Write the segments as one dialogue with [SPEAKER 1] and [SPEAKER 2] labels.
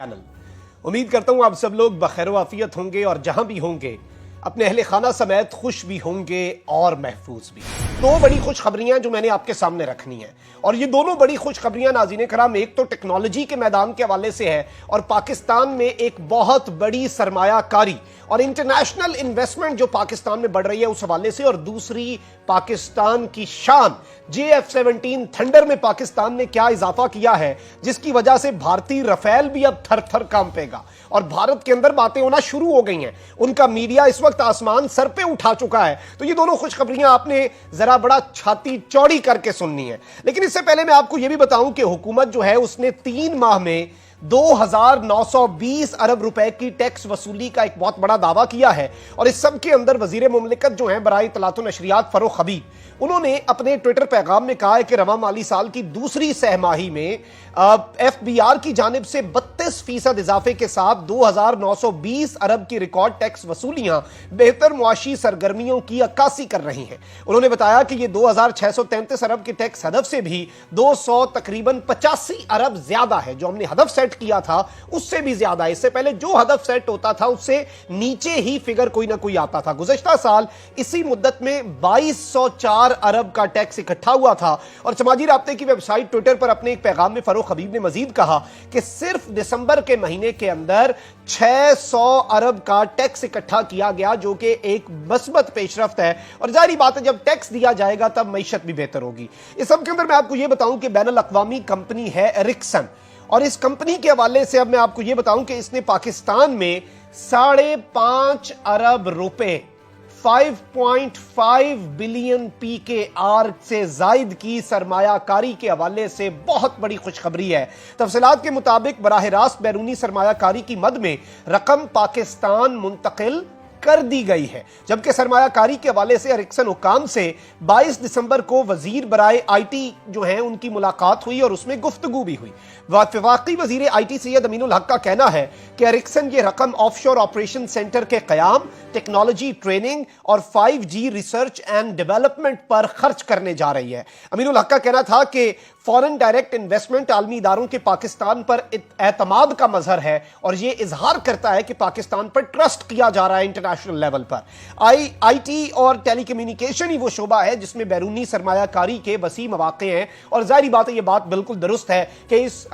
[SPEAKER 1] Channel. उम्मीद करता हूं आप सब लोग बखैर आफियत होंगे और जहां भी होंगे अपने अहले खाना समेत खुश भी होंगे और महफूज भी। दो बड़ी खुशखबरियां जो मैंने आपके सामने रखनी है, और ये दोनों बड़ी खुशखबरियां नाज़रीन कराम एक तो टेक्नोलॉजी के मैदान के हवाले से है और पाकिस्तान में एक बहुत बड़ी सरमायाकारी और इंटरनेशनल इन्वेस्टमेंट जो पाकिस्तान में बढ़ रही है उस हवाले से, और दूसरी पाकिस्तान की शान JF-17 थंडर में पाकिस्तान ने क्या इजाफा किया है जिसकी वजह से भारतीय रफेल भी अब थर थर कांपेगा और भारत के अंदर बातें होना शुरू हो गई हैं। उनका मीडिया इस वक्त आसमान सर पे उठा चुका है। तो ये दोनों खुशखबरियां आपने जरा बड़ा छाती चौड़ी करके सुननी है। लेकिन इससे पहले मैं आपको यह भी बताऊं कि हुकूमत जो है उसने 3 माह में 2,920 अरब रुपए की टैक्स वसूली का एक बहुत बड़ा दावा किया है। और इस सब के अंदर वजीर मुमलिकत जो है बराए इत्तलात व नशरियात फरोख हबीब, उन्होंने अपने ट्विटर पैगाम में कहा है कि रवा माली साल की दूसरी सहमाही में FBR की जानिब से 32% इजाफे के साथ 2,920 अरब की रिकॉर्ड टैक्स वसूलियां बेहतर मुआशी सरगर्मियों की अक्कासी कर रही हैं। उन्होंने बताया कि यह 2,633 अरब के टैक्स हदफ से भी 200 तकरीबन 85 अरब ज्यादा है। जो हमने हदफ सेट किया था उससे भी ज्यादा है। इससे पहले जो हदफ सेट होता था उससे नीचे ही फिगर कोई ना कोई आता था। गुज़श्ता साल इसी मुद्दत में 2,204 अरब का टैक्स इकट्ठा हुआ था। और समाजी राब्ते की वेबसाइट ट्विटर पर अपने एक पैगाम में फरूख हबीब ने मजीद कहा कि सिर्फ दिसंबर के महीने के अंदर 600 अरब का टैक्स इकट्ठा किया गया, जो कि एक मस्बत पेशरफ्त है। और जाहिर बात है जब टैक्स दिया जाएगा तब मईशत भी बेहतर होगी। इस सब के अंदर मैं आपको यह बताऊं कि बैनुल अक़वामी कंपनी है एरिक्सन, और इस कंपनी के हवाले से अब मैं आपको यह बताऊं कि इसने पाकिस्तान में 5.5 अरब रुपए 5.5 बिलियन PKR से जायद की सरमायाकारी के हवाले से बहुत बड़ी खुशखबरी है। तफसीलात के मुताबिक बराह रास्त बैरूनी सरमायाकारी की मद में रकम पाकिस्तान मुंतकिल कर दी गई है। जबकि सरमायाकारी के हवाले से एरिक्सन हुकाम से 22 दिसंबर को वजीर बराए IT जो हैं उनकी मुलाकात हुई और उसमें गुफ्तगू भी हुई। वफाकी वजीर IT सैयद अमीनुल हक का कहना है कि एरिक्सन ये रकम ऑफशोर ऑपरेशन सेंटर के कयाम, टेक्नोलॉजी ट्रेनिंग और 5G रिसर्च एंड डेवलपमेंट पर खर्च करने जा रही है। अमीनुल हक का कहना था कि फॉरेन डायरेक्ट इन्वेस्टमेंट आलमी इदारों के पाकिस्तान पर एतमाद का मजहर है और यह इजहार करता है कि पाकिस्तान पर ट्रस्ट किया जा रहा है इंटरनेशनल लेवल पर। IT और टेलीकम्युनिकेशन ही वो शोबा है जिसमें बैरूनी सरमायाकारी के वसी मौके हैं। और जाहिर बात है, यह बात बिल्कुल दुरुस्त है कि इस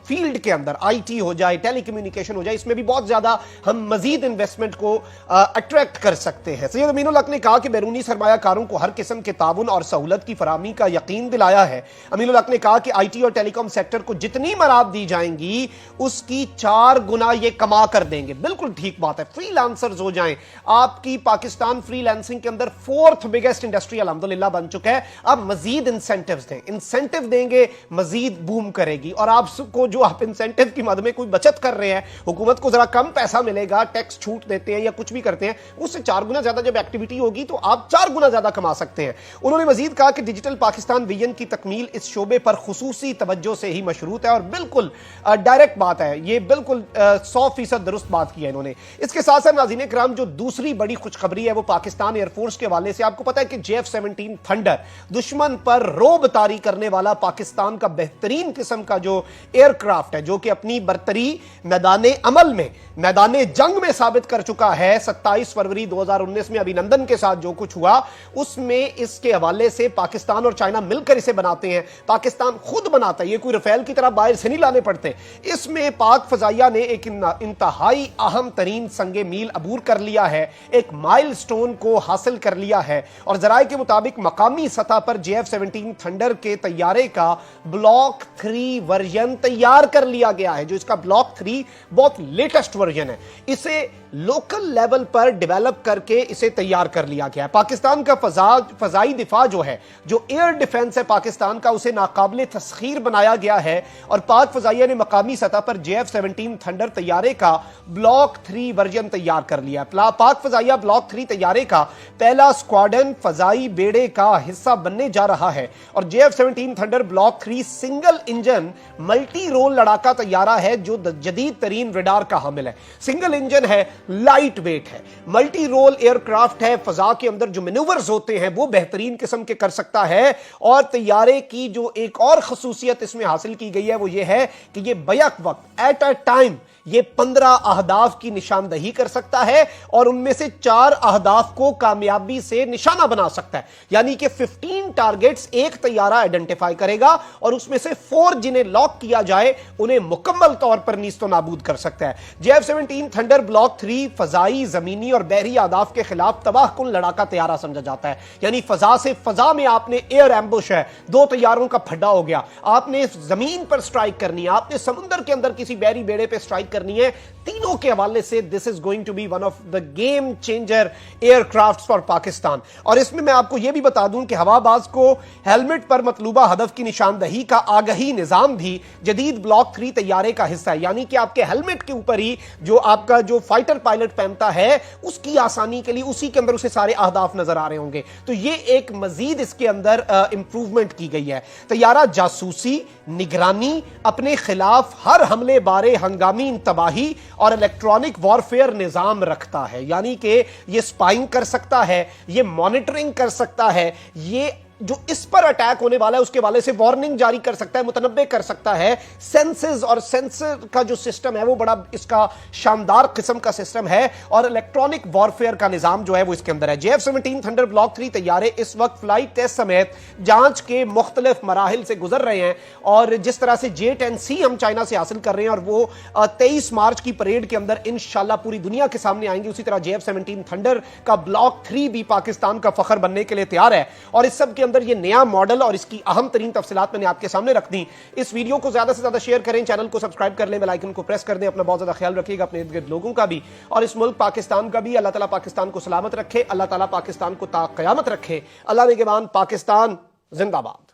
[SPEAKER 1] फील्ड के अंदर IT हो जाए, टेलीकम्युनिकेशन हो जाए, इसमें भी बहुत ज्यादा हम मजीद इन्वेस्टमेंट को अट्रैक्ट कर सकते हैं। सैयद अमीनुल हक ने कहा कि बैरूनी सरमायाकारों को हर किस्म के ताउन और सहूलत की फराहमी का यकीन दिलाया है। अमीनुल हक ने कहा कि IT और टेलीकॉम सेक्टर को जितनी मराद दी जाएंगी उसकी 4 गुना ये कमा कर देंगे। बिल्कुल ठीक बात है, फ्रीलांसर्स हो जाएं। आपकी पाकिस्तान फ्रीलांसिंग के अंदर 4th बिगेस्ट इंडस्ट्री अल्हम्दुलिल्लाह बन चुका है। अब मजीद इंसेंटिव्स दें, इंसेंटिव देंगे मजीद बूम करेगी। और आपको जो आप इंसेंटिव की मद में कोई बचत कर रहे हैं, हुकूमत को जरा कम पैसा मिलेगा, टैक्स छूट देते हैं या कुछ भी करते हैं, उससे 4 गुना ज्यादा जब एक्टिविटी होगी तो आप 4 गुना ज्यादा कमा सकते हैं। उन्होंने मजीद कहा कि डिजिटल पाकिस्तान विजन की तकमील इस शोबे पर खुसूसी तवज्जो से ही मशरूत है। और बिल्कुल डायरेक्ट बात है, ये बिल्कुल 100% दुरुस्त बात की है इन्होंने। इसके साथ साथ नाज़रीन किराम जो दूसरी बड़ी खुशखबरी है वो पाकिस्तान एयरफोर्स के हवाले से। आपको पता है कि JF-17 थंडर दुश्मन पर रोब तारी करने वाला पाकिस्तान का बेहतरीन किस्म का जो एयरक्राफ्ट है, जो कि अपनी बरतरी मैदान अमल में, मैदान जंग में साबित कर चुका है। 27 फरवरी 2019 में अभिनंदन के साथ जो कुछ हुआ उसमें इसके हवाले से पाकिस्तान और चाइना मिलकर इसे बनाते हैं। पाकिस्तान खुद बनाता है, ये कोई रफेल की तरह बाहर से नहीं लाने पड़ते। इसमें पाक फजाइया ने एक इंतहाई अहम तरीन संगे मील अबूर कर लिया है, एक माइलस्टोन को हासिल कर लिया है। और जराये के मुताबिक मकामी सतह पर JF-17 थंडर के तैयारे का ब्लॉक 3 वर्जन तैयार कर लिया गया है। जो इसका ब्लॉक 3 बहुत लेटेस्ट वर्जन है, इसे लोकल लेवल पर डेवलप करके इसे तैयार कर लिया गया है। पाकिस्तान का फजाई दिफा जो है, जो एयर डिफेंस है पाकिस्तान का, उसे नाकाबिले तस्खीर बनाया गया है। और पाक फजाइया ने मकामी सतह पर JF-17 थंडर तैयारे का ब्लॉक 3 वर्जन तैयार कर लिया है। पाक फजाइया ब्लॉक 3 तैयारे का पहला स्क्वाड्रन फजाई बेड़े का हिस्सा बनने जा रहा है। और JF-17 thunder block 3 single engine multi role लड़ाका तैयारा है जो जदीद तरीन रडार का हामिल है। सिंगल इंजन है, लाइट वेट है, मल्टी रोल एयरक्राफ्ट है। फजा के अंदर जो मैन्यूवर्स होते हैं वो बेहतरीन किस्म के कर सकता है। और तैयारे की जो एक और खसूसियत इसमें हासिल की गई है वो ये है कि ये बैक वक्त एट अ टाइम یہ 15 اہداف کی نشاندہی کر سکتا ہے اور ان میں سے 4 اہداف کو کامیابی سے نشانہ بنا سکتا ہے، یعنی کہ 15 ٹارگٹس ایک طیارہ آئیڈینٹیفائی کرے گا اور اس میں سے 4 جنہیں لاک کیا جائے انہیں مکمل طور پر نیست و نابود کر سکتا ہے۔ JF-17 تھنڈر بلاک 3 فضائی، زمینی اور بحری اہداف کے خلاف تباہ کن لڑاکا طیارہ سمجھا جاتا ہے، یعنی فضا سے فضا میں آپ نے ایئر ایمبوش ہے، 2 طیاروں کا پھڈا ہو گیا، آپ نے زمین پر سٹرائک کرنی ہے، آپ نے سمندر کے اندر کسی بحری بیڑے پہ سٹرائک کرنی ہے، تینوں کے حوالے سے this is going to be one of the game changer aircrafts for Pakistan. اور اس میں آپ کو یہ بھی بتا دوں کہ ہوا باز کو ہیلمٹ پر مطلوبہ ہدف کی نشاندہی کا آگہی نظام بھی جدید بلاک 3 طیارے کا حصہ ہے، یعنی کہ آپ کے ہیلمٹ کے اوپر ہی جو آپ کا جو فائٹر پائلٹ پہنتا ہے اس کی آسانی کے لیے اسی کے اندر اسے سارے اہداف نظر آ رہے ہوں گے، تو یہ ایک مزید اس کے اندر امپروومنٹ کی گئی ہے۔ طیارہ جاسوسی، نگرانی، اپنے خلاف ہر حملے بارے ہنگامی تباہی اور الیکٹرانک وارفیئر نظام رکھتا ہے، یعنی کہ یہ سپائنگ کر سکتا ہے، یہ مانیٹرنگ کر سکتا ہے، یہ جو اس پر اٹیک ہونے والا ہے اس کے والے سے وارننگ جاری کر سکتا ہے، متنبع کر سکتا ہے، سینسز اور سینسر کا جو سسٹم ہے وہ بڑا اس کا شاندار قسم کا سسٹم ہے، اور الیکٹرانک وارفیئر کا نظام جو ہے وہ اس کے اندر ہے۔ JF-17 تھنڈر بلاک 3 طیارے اس وقت فلائٹ ٹیسٹ سمیت جانچ کے مختلف مراحل سے گزر رہے ہیں، اور جس طرح سے J-10C ہم چائنا سے حاصل کر رہے ہیں اور وہ 23 مارچ کی پریڈ کے اندر انشاءاللہ پوری دنیا کے سامنے آئیں گے، اسی طرح JF-17 تھنڈر کا بلاک 3 بھی پاکستان کا فخر بننے کے لیے تیار ہے، اور اس سب کے اندر یہ نیا ماڈل اور اس کی اہم ترین تفصیلات میں نے آپ کے سامنے رکھ دی۔ اس ویڈیو کو زیادہ سے زیادہ شیئر کریں، چینل کو سبسکرائب کر لیں، بیل آئیکن کو پریس کر دیں، اپنا بہت زیادہ خیال رکھیے گا، اپنے ارد گرد لوگوں کا بھی اور اس ملک پاکستان کا بھی۔ اللہ تعالیٰ پاکستان کو سلامت رکھے، اللہ تعالیٰ پاکستان کو تا قیامت رکھے۔ اللہ نگہبان، پاکستان زندہ باد۔